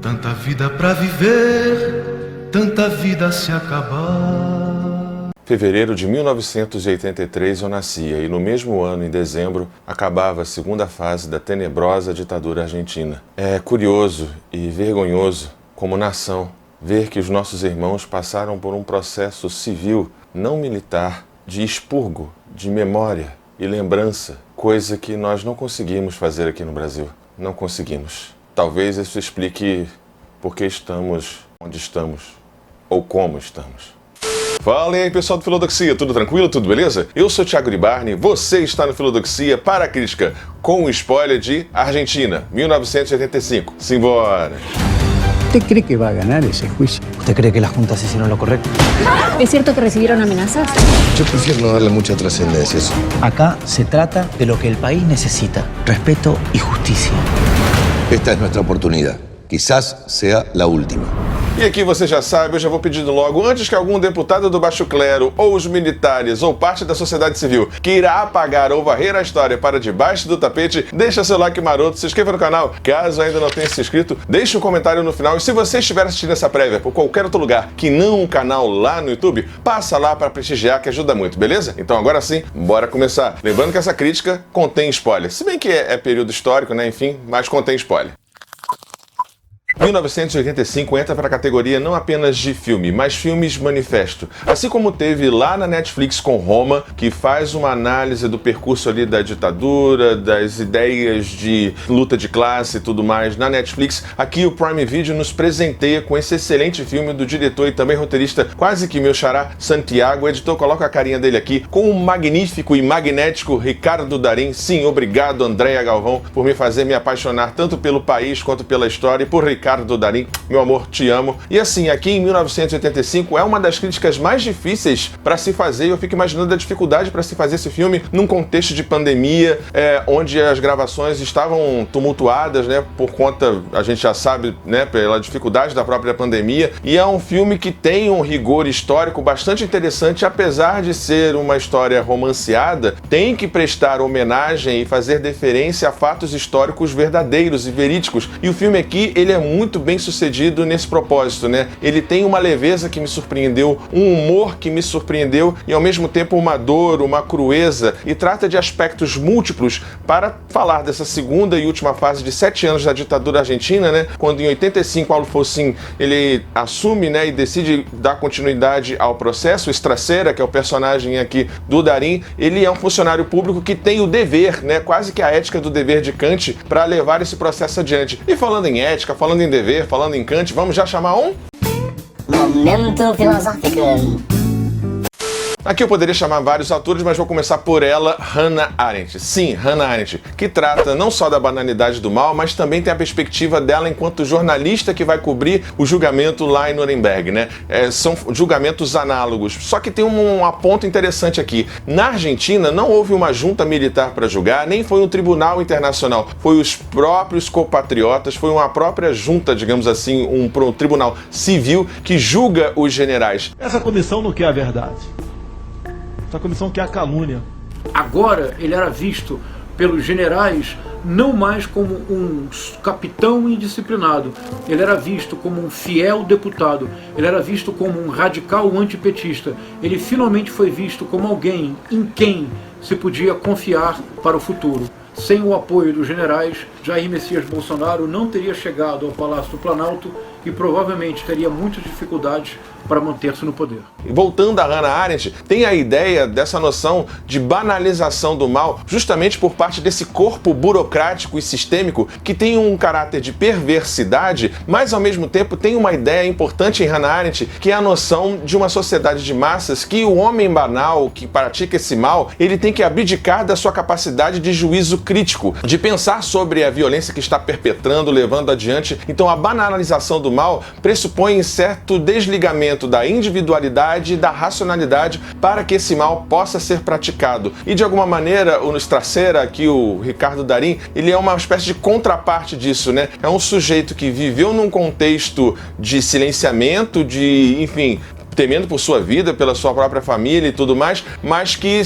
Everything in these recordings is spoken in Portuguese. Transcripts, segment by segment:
Tanta vida pra viver, tanta vida a se acabar. Fevereiro de 1983 eu nascia e no mesmo ano, em dezembro, acabava a segunda fase da tenebrosa ditadura argentina. É curioso e vergonhoso, como nação, ver que os nossos irmãos passaram por um processo civil, não militar, de expurgo, de memória e lembrança, coisa que nós não conseguimos fazer aqui no Brasil. Não conseguimos. Talvez isso explique por que estamos onde estamos, ou como estamos. Fala aí, pessoal do Filodoxia, tudo tranquilo? Tudo beleza? Eu sou Thiago Ribarni, você está no Filodoxia para a crítica, com um spoiler de Argentina, 1985. Simbora! ¿Usted cree que va a ganar ese juicio? ¿Usted cree que las juntas hicieron lo correcto? ¿Es cierto que recibieron amenazas? Yo prefiero no darle mucha trascendencia a eso. Acá se trata de lo que el país necesita, respeto y justicia. Esta es nuestra oportunidad. Quizás sea la última. E aqui você já sabe, eu já vou pedindo logo, antes que algum deputado do baixo clero, ou os militares, ou parte da sociedade civil queira apagar ou varrer a história para debaixo do tapete, deixa seu like maroto, se inscreva no canal, caso ainda não tenha se inscrito, deixe um comentário no final, e se você estiver assistindo essa prévia por qualquer outro lugar que não um canal lá no YouTube, passa lá para prestigiar, que ajuda muito, beleza? Então agora sim, bora começar. Lembrando que essa crítica contém spoiler, se bem que é período histórico, né, enfim, mas contém spoiler. 1985 entra para a categoria não apenas de filme, mas filmes manifesto. Assim como teve lá na Netflix com Roma, que faz uma análise do percurso ali da ditadura, das ideias de luta de classe e tudo mais na Netflix, aqui o Prime Video nos presenteia com esse excelente filme do diretor e também roteirista, quase que meu xará, Santiago. O editor coloca a carinha dele aqui, com o magnífico e magnético Ricardo Darín. Sim, obrigado, Andréa Galvão, por me fazer me apaixonar tanto pelo país quanto pela história, e por Ricardo Darín, meu amor, te amo. E assim, aqui em 1985 é uma das críticas mais difíceis para se fazer. Eu fico imaginando a dificuldade para se fazer esse filme num contexto de pandemia, onde as gravações estavam tumultuadas, né, por conta, a gente já sabe, né, pela dificuldade da própria pandemia. E é um filme que tem um rigor histórico bastante interessante, apesar de ser uma história romanceada, tem que prestar homenagem e fazer deferência a fatos históricos verdadeiros e verídicos. E o filme aqui, ele é muito bem sucedido nesse propósito, né? Ele tem uma leveza que me surpreendeu, um humor que me surpreendeu e ao mesmo tempo uma dor, uma crueza, e trata de aspectos múltiplos para falar dessa segunda e última fase de 7 anos da ditadura argentina, né? Quando em 85 Alfonsín ele assume, né, e decide dar continuidade ao processo. Estracera, que é o personagem aqui do Darín, ele é um funcionário público que tem o dever, né, quase que a ética do dever de Kant, para levar esse processo adiante. E falando em ética, falando em dever, falando em Kant, vamos já chamar um... Momento filosófico. Aqui eu poderia chamar vários autores, mas vou começar por ela, Hannah Arendt. Sim, Hannah Arendt, que trata não só da banalidade do mal, mas também tem a perspectiva dela enquanto jornalista que vai cobrir o julgamento lá em Nuremberg, né? São julgamentos análogos, só que tem um ponto interessante aqui. Na Argentina não houve uma junta militar para julgar, nem foi um tribunal internacional, foi os próprios compatriotas, foi uma própria junta, digamos assim, um tribunal civil que julga os generais. Essa comissão não quer a verdade. Essa comissão quer a calúnia. Agora ele era visto pelos generais não mais como um capitão indisciplinado, ele era visto como um fiel deputado, ele era visto como um radical antipetista, ele finalmente foi visto como alguém em quem se podia confiar para o futuro. Sem o apoio dos generais, Jair Messias Bolsonaro não teria chegado ao Palácio do Planalto e provavelmente teria muitas dificuldades para manter-se no poder. Voltando a Hannah Arendt, tem a ideia dessa noção de banalização do mal, justamente por parte desse corpo burocrático e sistêmico que tem um caráter de perversidade, mas ao mesmo tempo tem uma ideia importante em Hannah Arendt, que é a noção de uma sociedade de massas, que o homem banal que pratica esse mal, ele tem que abdicar da sua capacidade de juízo crítico, de pensar sobre a violência que está perpetrando, levando adiante. Então a banalização do mal pressupõe certo desligamento da individualidade e da racionalidade para que esse mal possa ser praticado. E de alguma maneira, o Estracera, aqui o Ricardo Darín, ele é uma espécie de contraparte disso, né? É um sujeito que viveu num contexto de silenciamento, de, enfim, temendo por sua vida, pela sua própria família e tudo mais, mas que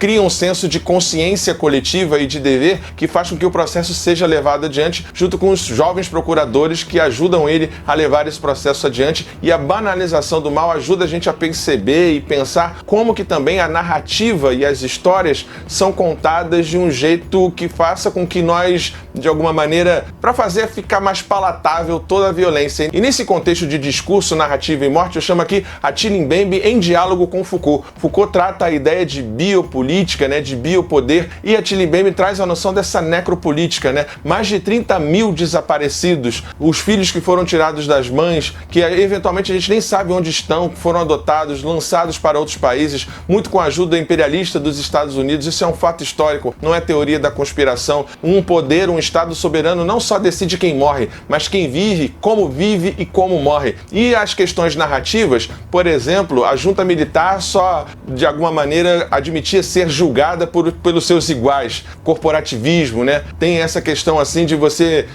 cria um senso de consciência coletiva e de dever que faz com que o processo seja levado adiante junto com os jovens procuradores que ajudam ele a levar esse processo adiante, e a banalização do mal ajuda a gente a perceber e pensar como que também a narrativa e as histórias são contadas de um jeito que faça com que nós, de alguma maneira, para fazer ficar mais palatável toda a violência. E nesse contexto de discurso, narrativa e morte, eu chamo aqui Attila Mbembe em diálogo com Foucault. Foucault trata a ideia de biopolítica, né, de biopoder, e Attila Mbembe traz a noção dessa necropolítica, né? Mais de 30 mil desaparecidos, os filhos que foram tirados das mães, que eventualmente a gente nem sabe onde estão, que foram adotados, lançados para outros países, muito com a ajuda imperialista dos Estados Unidos. Isso é um fato histórico, não é teoria da conspiração. Um poder, um Estado soberano não só decide quem morre, mas quem vive e como morre. E as questões narrativas, por exemplo, a junta militar só, de alguma maneira, admitia ser julgada pelos seus iguais. Corporativismo, né? Tem essa questão assim de você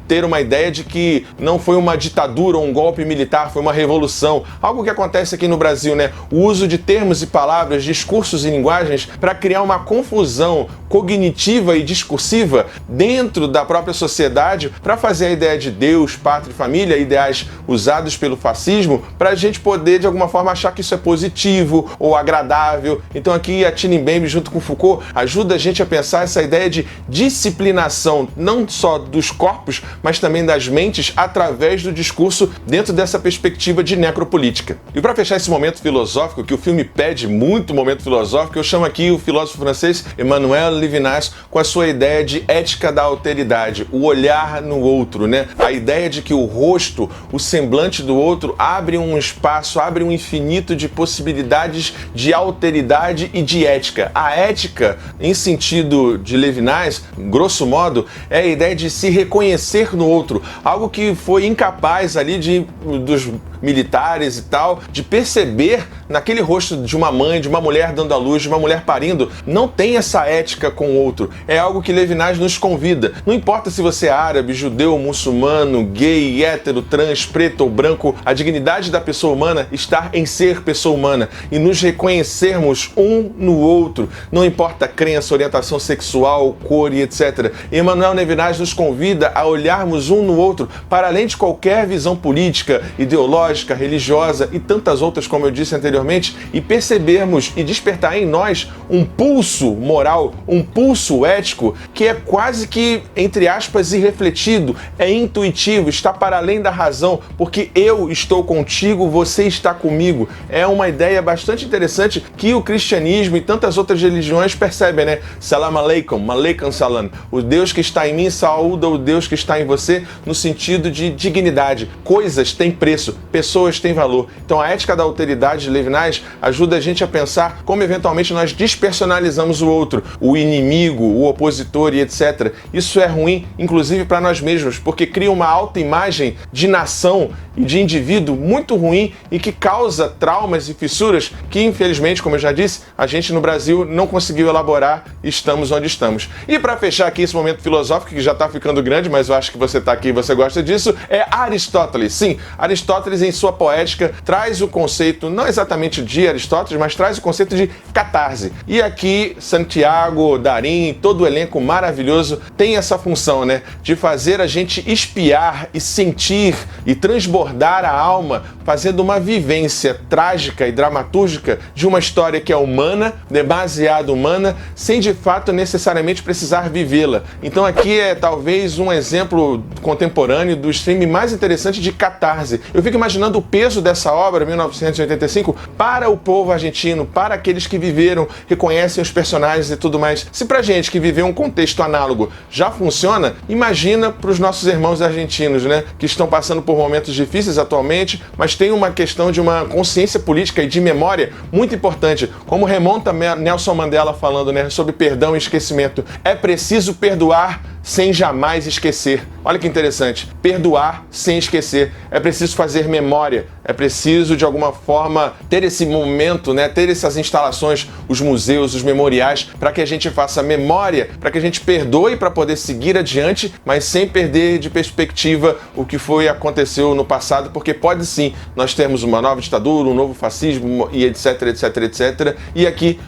ter uma ideia de que não foi uma ditadura ou um golpe militar, foi uma revolução. Algo que acontece aqui no Brasil, né? O uso de termos e palavras, discursos e linguagens para criar uma confusão cognitiva e discursiva dentro da própria sociedade, para fazer a ideia de Deus, pátria e família, ideais usados pelo fascismo, para a gente poder de alguma forma achar que isso é positivo ou agradável. Então aqui Attila Mbembe junto com Foucault ajuda a gente a pensar essa ideia de disciplinação, não só dos corpos, mas também das mentes, através do discurso dentro dessa perspectiva de necropolítica. E para fechar esse momento filosófico, que o filme pede muito momento filosófico, eu chamo aqui o filósofo francês Emmanuel Levinas com a sua ideia de ética da alteridade, o olhar no outro, né? A ideia de que o rosto, o semblante do outro abre um espaço, abre um infinito de possibilidades de alteridade e de ética. A ética, em sentido de Levinas, grosso modo, é a ideia de se reconhecer no outro, algo que foi incapaz ali dos militares e tal, de perceber naquele rosto de uma mãe, de uma mulher dando à luz, de uma mulher parindo. Não tem essa ética com o outro. É algo que Levinas nos convida. Não importa se você é árabe, judeu, muçulmano, gay, hétero, trans, preto ou branco, a dignidade da pessoa humana está em ser pessoa humana e nos reconhecermos um no outro. Não importa a crença, orientação sexual, cor e etc. Emmanuel Levinas nos convida a olharmos um no outro para além de qualquer visão política, ideológica, religiosa e tantas outras, como eu disse anteriormente, e percebermos e despertar em nós um pulso moral, um pulso ético que é quase que, entre aspas, irrefletido, é intuitivo, está para além da razão, porque eu estou contigo, você está comigo. É uma ideia bastante interessante que o cristianismo e tantas outras religiões percebem, né? Salam aleikum, aleikum salam. O Deus que está em mim saúda o Deus que está em você, no sentido de dignidade. Coisas têm preço, pessoas têm valor. Então a ética da alteridade de Levinas ajuda a gente a pensar como eventualmente nós despersonalizamos o outro, o inimigo, o opositor e etc. Isso é ruim, inclusive para nós mesmos, porque cria uma autoimagem de nação e de indivíduo muito ruim e que causa traumas e fissuras que, infelizmente, como eu já disse, a gente no Brasil não conseguiu elaborar e estamos onde estamos. E para fechar aqui esse momento filosófico, que já está ficando grande, mas eu acho que você está aqui e você gosta disso, é Aristóteles. Sim, Aristóteles, em sua poética, traz o conceito, não exatamente de Aristóteles, mas traz o conceito de catarse. E aqui, Santiago, Darim, todo o elenco maravilhoso tem essa função, né? De fazer a gente espiar e sentir e transbordar a alma, fazendo uma vivência trágica e dramatúrgica de uma história que é humana, demasiado humana, sem de fato necessariamente precisar vivê-la. Então aqui é talvez um exemplo contemporâneo do stream mais interessante de catarse. Eu fico imaginando o peso dessa obra, 1985, para o povo argentino, para aqueles que viveram, reconhecem os personagens e tudo mais. Se pra gente que viveu um contexto análogo já funciona, imagina para os nossos irmãos argentinos, né? Que estão passando por momentos difíceis atualmente, mas tem uma questão de uma consciência política e de memória muito importante. Como remonta Nelson Mandela falando, né? Sobre perdão e esquecimento. É preciso perdoar sem jamais esquecer. Olha que interessante. Perdoar sem esquecer. É preciso fazer memória. É preciso, de alguma forma, ter esse momento, né? Ter essas instalações, os museus, os memoriais, para que a gente faça memória, para que a gente perdoe para poder seguir adiante, mas sem perder de perspectiva o que aconteceu no passado, porque pode sim nós termos uma nova ditadura, um novo fascismo e etc, etc, etc. E aqui,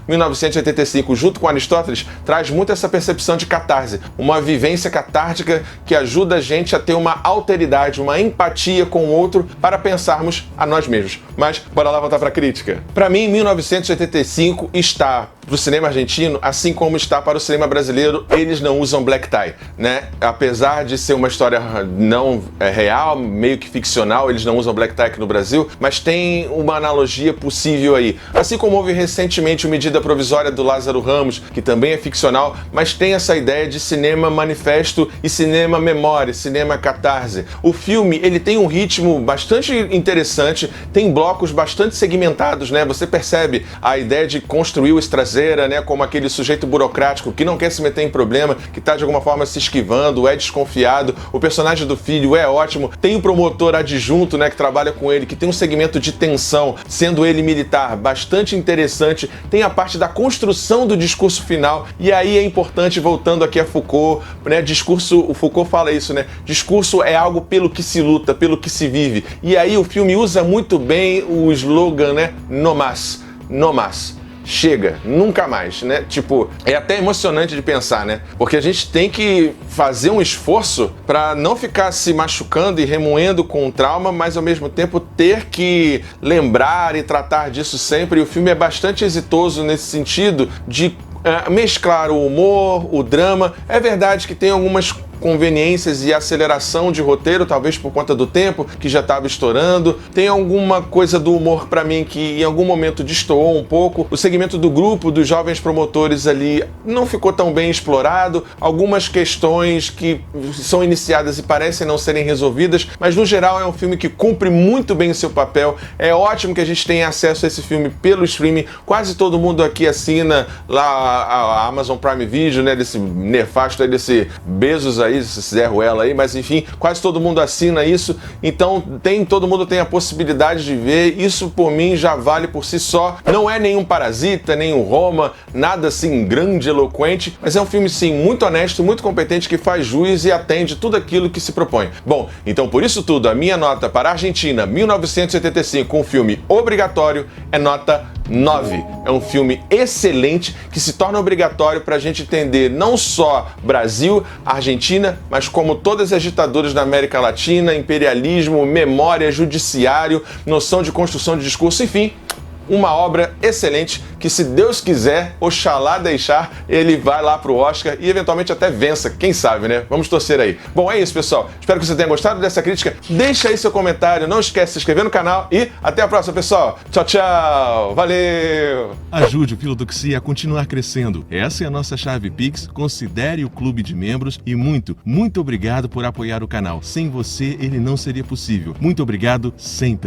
1985, junto com Aristóteles, traz muito essa percepção de catarse, uma vivência catártica que ajuda a gente a ter uma alteridade, uma empatia com o outro para pensarmos a nós mesmos. Mas bora lá voltar para a crítica. Para mim, 1985 está para o cinema argentino, assim como está para o cinema brasileiro. Eles não usam black tie, né? Apesar de ser uma história não real, meio que ficcional, eles não usam black tie aqui no Brasil, mas tem uma analogia possível aí. Assim como houve recentemente o Medida Provisória do Lázaro Ramos, que também é ficcional, mas tem essa ideia de cinema manifesto e cinema memória, cinema catarse. O filme, ele tem um ritmo bastante interessante, tem blocos bastante segmentados, né? Você percebe a ideia de construir o Estrazeira, né, como aquele sujeito burocrático que não quer se meter em problema, que está de alguma forma se esquivando, é desconfiado. O personagem do filho é ótimo. Tem o promotor adjunto, né, que trabalha com ele, que tem um segmento de tensão, sendo ele militar, bastante interessante. Tem a parte da construção do discurso final, e aí é importante, voltando aqui a Foucault, né, discurso, o Foucault fala isso, né, discurso é algo pelo que se luta, pelo que se vive. E aí o filme usa muito bem o slogan, né, no más, no más. Chega, nunca mais, né? Tipo, é até emocionante de pensar, né? Porque a gente tem que fazer um esforço para não ficar se machucando e remoendo com o trauma, mas ao mesmo tempo ter que lembrar e tratar disso sempre. E o filme é bastante exitoso nesse sentido de mesclar o humor, o drama. É verdade que tem algumas conveniências e aceleração de roteiro, talvez por conta do tempo que já estava estourando. Tem alguma coisa do humor para mim que em algum momento destoou um pouco. O segmento do grupo dos jovens promotores ali não ficou tão bem explorado. Algumas questões que são iniciadas e parecem não serem resolvidas, mas no geral é um filme que cumpre muito bem o seu papel. É ótimo que a gente tenha acesso a esse filme pelo streaming. Quase todo mundo aqui assina lá a Amazon Prime Video, né, desse nefasto aí, desse Bezos aí, esse Zé Ruela aí, mas enfim, quase todo mundo assina isso, então todo mundo tem a possibilidade de ver. Isso por mim já vale por si só. Não é nenhum Parasita, nenhum Roma, nada assim grande, eloquente, mas é um filme sim muito honesto, muito competente, que faz jus e atende tudo aquilo que se propõe. Bom, então por isso tudo, a minha nota para a Argentina 1985, um filme obrigatório, é nota 9. É um filme excelente que se torna obrigatório para a gente entender não só Brasil, Argentina, mas como todas as ditaduras da América Latina, imperialismo, memória, judiciário, noção de construção de discurso, enfim, uma obra excelente que, se Deus quiser, oxalá deixar, ele vai lá pro Oscar e eventualmente até vença, quem sabe, né? Vamos torcer aí. Bom, é isso, pessoal. Espero que você tenha gostado dessa crítica. Deixa aí seu comentário, não esquece de se inscrever no canal e até a próxima, pessoal. Tchau, tchau. Valeu! Ajude o Filodoxia a continuar crescendo. Essa é a nossa chave Pix. Considere o clube de membros e muito obrigado por apoiar o canal. Sem você, ele não seria possível. Muito obrigado sempre.